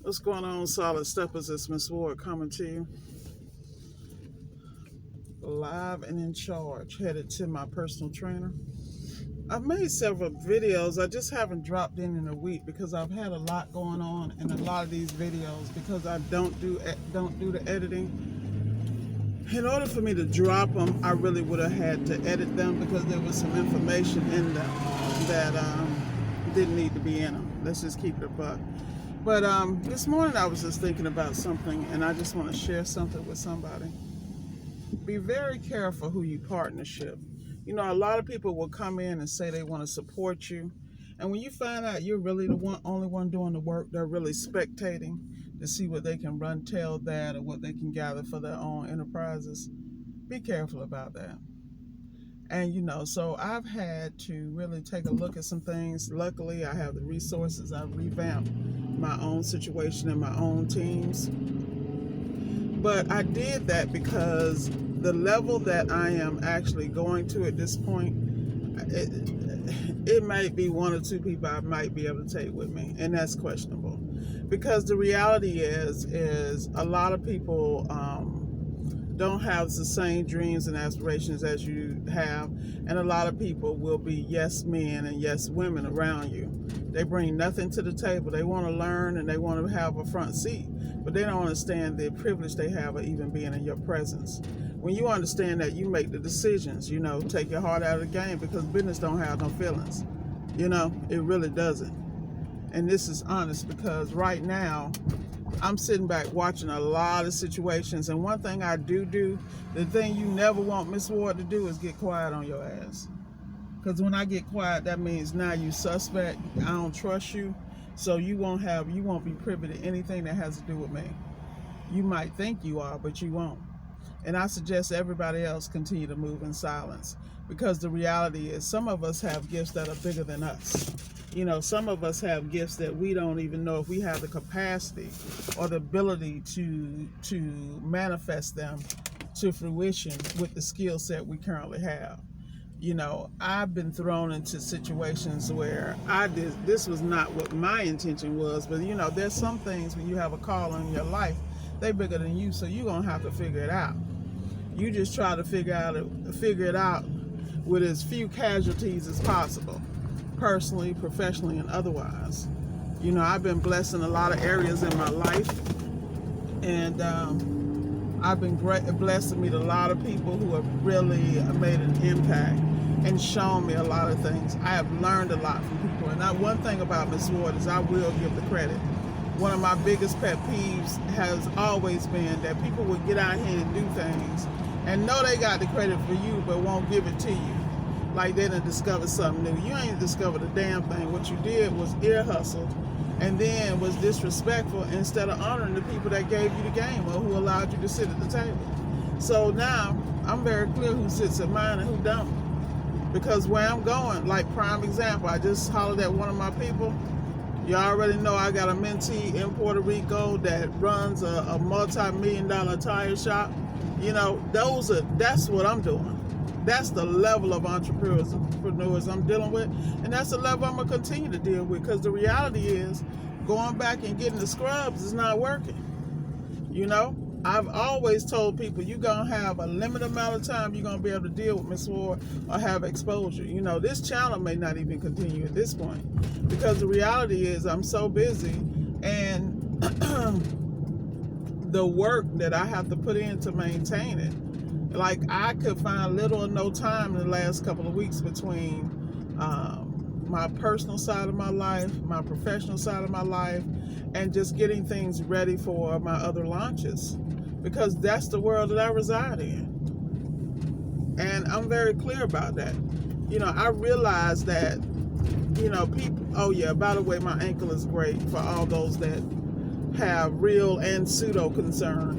What's going on, Solid Steppers? It's Miss Ward coming to you live and in charge, headed to my personal trainer. I've made several videos. I just haven't dropped in a week because I've had a lot going on in a lot of these videos because I don't do the editing. In order for me to drop them, I really would have had to edit them because there was some information in them that didn't need to be in them. Let's just keep it a buck. But this morning I was just thinking about something, and I just want to share something with somebody. Be very careful who you partnership. You know, a lot of people will come in and say they want to support you, and when you find out you're really the only one doing the work, they're really spectating to see what they can run tell that or what they can gather for their own enterprises. Be careful about that. And you know, so I've had to really take a look at some things. Luckily, I have the resources. I've revamped my own situation and my own teams. But I did that because the level that I am actually going to at this point, it might be one or two people I might be able to take with me, and that's questionable. Because the reality is a lot of people don't have the same dreams and aspirations as you have, and a lot of people will be yes men and yes women around you. They bring nothing to the table. They want to learn and they want to have a front seat, but they don't understand the privilege they have of even being in your presence. When you understand that, you make the decisions, you know, take your heart out of the game, because business don't have no feelings. You know, it really doesn't. And this is honest, because right now I'm sitting back watching a lot of situations, and one thing I do, the thing you never want Miss Ward to do, is get quiet on your ass. Because when I get quiet, that means now you suspect. I don't trust you, so you won't be privy to anything that has to do with me. You might think you are, but you won't. And I suggest everybody else continue to move in silence, because the reality is some of us have gifts that are bigger than us. You know, some of us have gifts that we don't even know if we have the capacity or the ability to manifest them to fruition with the skill set we currently have. You know, I've been thrown into situations where this was not what my intention was, but you know, there's some things when you have a call in your life, they're bigger than you, so you're gonna have to figure it out. You just try to figure it out with as few casualties as possible, personally, professionally, and otherwise. You know, I've been blessed in a lot of areas in my life, and I've been blessed to meet a lot of people who have really made an impact and shown me a lot of things. I have learned a lot from people, and one thing about Miss Ward is I will give the credit. One of my biggest pet peeves has always been that people would get out here and do things and know they got the credit for you, but won't give it to you. Like they done discovered something new. You ain't discovered a damn thing. What you did was ear hustled, and then was disrespectful instead of honoring the people that gave you the game or who allowed you to sit at the table. So now I'm very clear who sits at mine and who don't. Because where I'm going, like prime example, I just hollered at one of my people. You already know I got a mentee in Puerto Rico that runs a multi-million-dollar tire shop. You know, that's what I'm doing. That's the level of entrepreneurs I'm dealing with, and that's the level I'm gonna continue to deal with, because the reality is going back and getting the scrubs is not working. You know, I've always told people you're gonna have a limited amount of time you're gonna be able to deal with Miss Ward or have exposure. You know, this channel may not even continue at this point, because the reality is I'm so busy, and the work that I have to put in to maintain it. Like, I could find little or no time in the last couple of weeks between my personal side of my life, my professional side of my life, and just getting things ready for my other launches, because that's the world that I reside in. And I'm very clear about that. You know, I realize that, you know, people, oh yeah, by the way, my ankle is great for all those that have real and pseudo concern.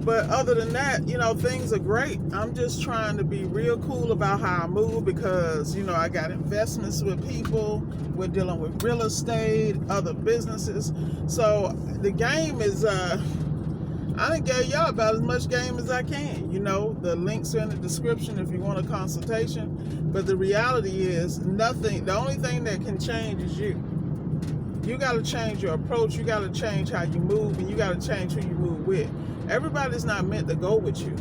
But other than that, you know, things are great. I'm just trying to be real cool about how I move, because, you know, I got investments with people. We're dealing with real estate, other businesses. So the game is, I done gave y'all about as much game as I can. You know, the links are in the description if you want a consultation. But the reality is nothing. The only thing that can change is you. You got to change your approach. You got to change how you move, and you got to change who you move with. Everybody's not meant to go with you.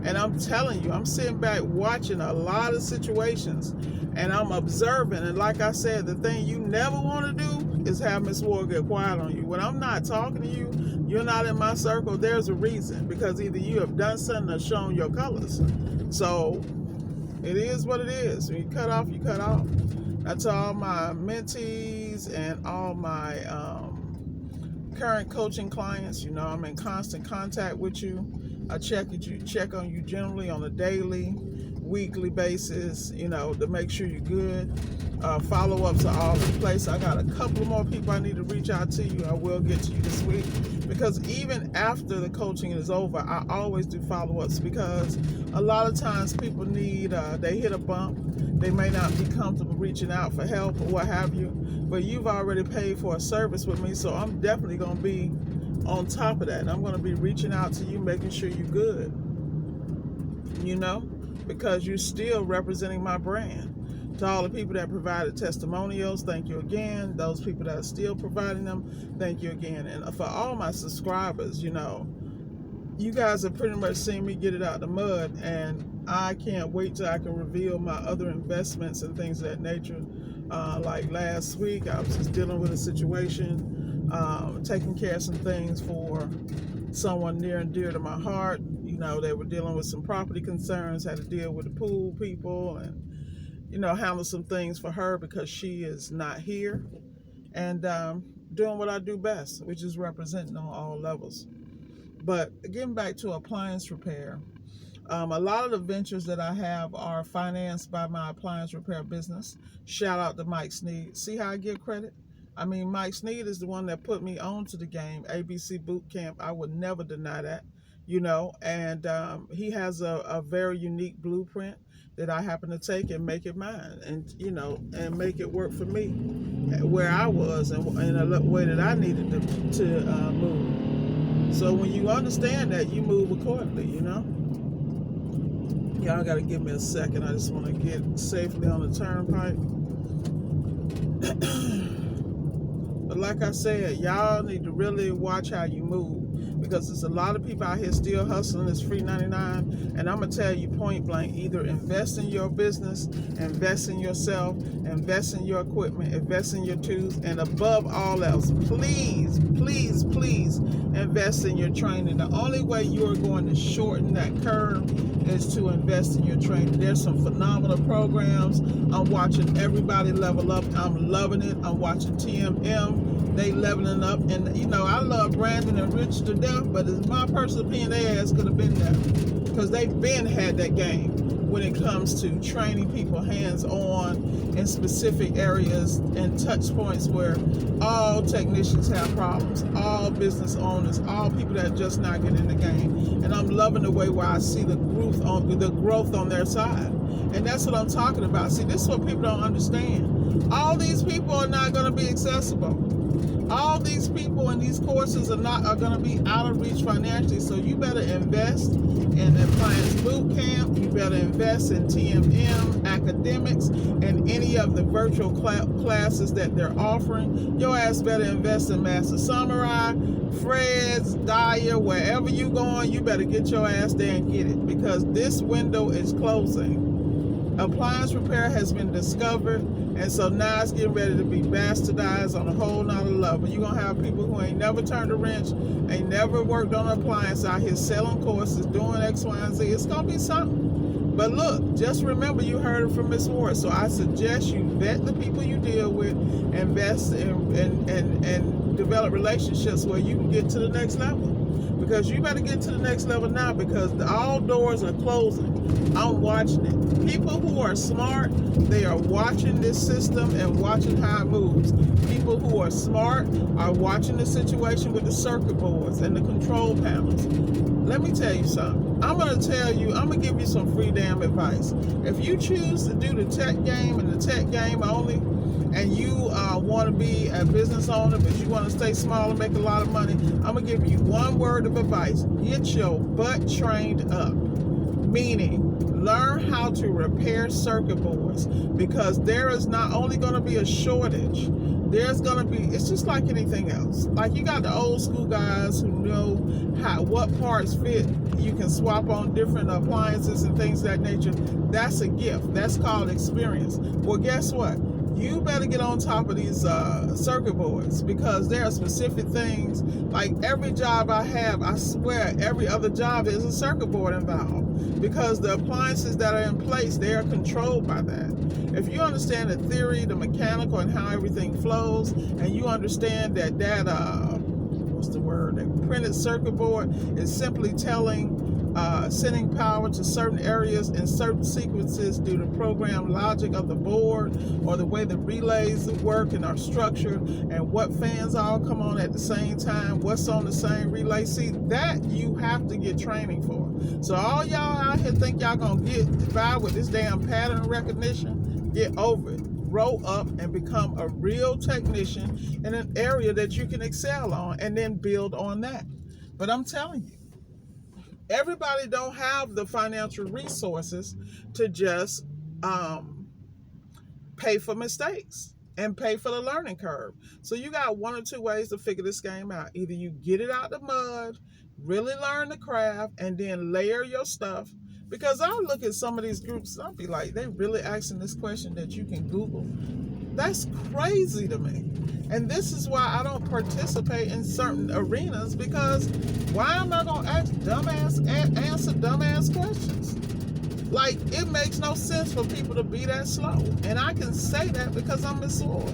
And I'm telling you, I'm sitting back watching a lot of situations, and I'm observing. And like I said, the thing you never want to do is have Miss Ward get quiet on you. When I'm not talking to you, you're not in my circle, there's a reason. Because either you have done something or shown your colors. So it is what it is. When you cut off, you cut off. That's all my mentees and all my current coaching clients. You know, I'm in constant contact with you. I check on you generally on a daily, weekly basis, you know, to make sure you're good. Follow-ups are all in place. I got a couple more people I need to reach out to you. I will get to you this week, because even after the coaching is over, I always do follow-ups, because a lot of times people need, they hit a bump. They may not be comfortable reaching out for help or what have you, but you've already paid for a service with me, so I'm definitely going to be on top of that. And I'm going to be reaching out to you, making sure you're good, you know, because you're still representing my brand. To all the people that provided testimonials, thank you again. Those people that are still providing them, thank you again. And for all my subscribers, you know, you guys have pretty much seen me get it out the mud, and I can't wait till I can reveal my other investments and things of that nature. Like last week, I was just dealing with a situation, taking care of some things for someone near and dear to my heart. You know, they were dealing with some property concerns, had to deal with the pool people, and you know, handle some things for her because she is not here, and doing what I do best, which is representing on all levels. But getting back to appliance repair, a lot of the ventures that I have are financed by my appliance repair business. Shout out to Mike Sneed. See how I give credit? I mean, Mike Sneed is the one that put me onto the game, ABC Boot Camp. I would never deny that, you know, and he has a very unique blueprint that I happen to take and make it mine, and you know, and make it work for me where I was and in a way that I needed to move. So when you understand that, you move accordingly, you know. Y'all gotta give me a second. I just want to get safely on the turnpike. But like I said, y'all need to really watch how you move, because there's a lot of people out here still hustling. It's free 99, and I'm gonna tell you point blank: either invest in your business, invest in yourself, invest in your equipment, invest in your tools, and above all else, please, please, please invest in your training. The only way you are going to shorten that curve is to invest in your training. There's some phenomenal programs. I'm watching everybody level up. I'm loving it. I'm watching TMM. They leveling up, and you know, I love Brandon and Rich to death, but it's my personal opinion, their ass could have been there, because they've been had that game when it comes to training people hands-on in specific areas and touch points where all technicians have problems, all business owners, all people that are just not getting in the game. And I'm loving the way where I see the growth on their side. And that's what I'm talking about. See, this is what people don't understand. All these people are not going to be accessible. All these people in these courses are going to be out of reach financially. So you better invest in Appliance Boot Camp. You better invest in TMM, academics, and any of the virtual classes that they're offering. Your ass better invest in Master Samurai, Fred's, Dyer, wherever you going, you better get your ass there and get it, because this window is closing. Appliance repair has been discovered, and so now it's getting ready to be bastardized on a whole nother level. You're going to have people who ain't never turned a wrench, ain't never worked on an appliance out here selling courses, doing X, Y, and Z. It's going to be something. But look, just remember you heard it from Ms. Ward. So I suggest you vet the people you deal with, invest and develop relationships where you can get to the next level. Because you better get to the next level now, because all doors are closing. I'm watching it. People who are smart, they are watching this system and watching how it moves. People who are smart are watching the situation with the circuit boards and the control panels. Let me tell you something. I'm going to give you some free damn advice. If you choose to do the tech game and the tech game only, and you want to be a business owner, but you want to stay small and make a lot of money, I'm going to give you one word of advice. Get your butt trained up. Meaning, Learn how to repair circuit boards, because there is not only going to be a shortage, there's going to be, it's just like anything else. Like, you got the old school guys who know what parts fit. You can swap on different appliances and things of that nature. That's a gift. That's called experience. Well, guess what? You better get on top of these circuit boards, because there are specific things. Like, every job I have, I swear every other job is a circuit board involved, because the appliances that are in place, they are controlled by that. If you understand the theory, the mechanical, and how everything flows, and you understand that what's the word, that printed circuit board is simply sending power to certain areas in certain sequences due to program logic of the board, or the way the relays work and are structured, and what fans all come on at the same time, what's on the same relay. See, that you have to get training for. So all y'all out here think y'all gonna get by with this damn pattern recognition, get over it. Grow up and become a real technician in an area that you can excel on, and then build on that. But I'm telling you, everybody don't have the financial resources to just pay for mistakes and pay for the learning curve. So you got one or two ways to figure this game out. Either you get it out the mud, really learn the craft, and then layer your stuff. Because I look at some of these groups and I'll be like, they really asking this question that you can Google. That's crazy to me. And this is why I don't participate in certain arenas, because why am I going to answer dumbass questions? Like, it makes no sense for people to be that slow. And I can say that because I'm Miss Lloyd.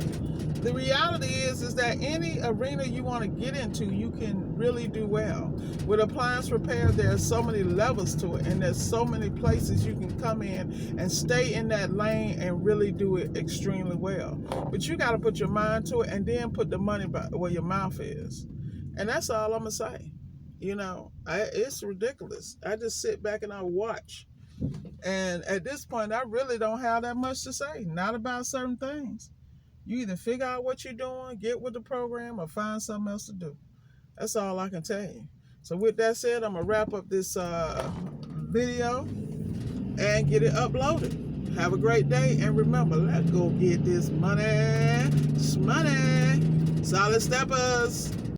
The reality is that any arena you want to get into, you can really do well. With appliance repair, there are so many levels to it, and there's so many places you can come in and stay in that lane and really do it extremely well. But you got to put your mind to it, and then put the money where your mouth is. And that's all I'm going to say. You know, it's ridiculous. I just sit back and I watch. And at this point, I really don't have that much to say, not about certain things. You either figure out what you're doing, get with the program, or find something else to do. That's all I can tell you. So with that said, I'm going to wrap up this video and get it uploaded. Have a great day, and remember, let's go get this money. Money. Solid steppers.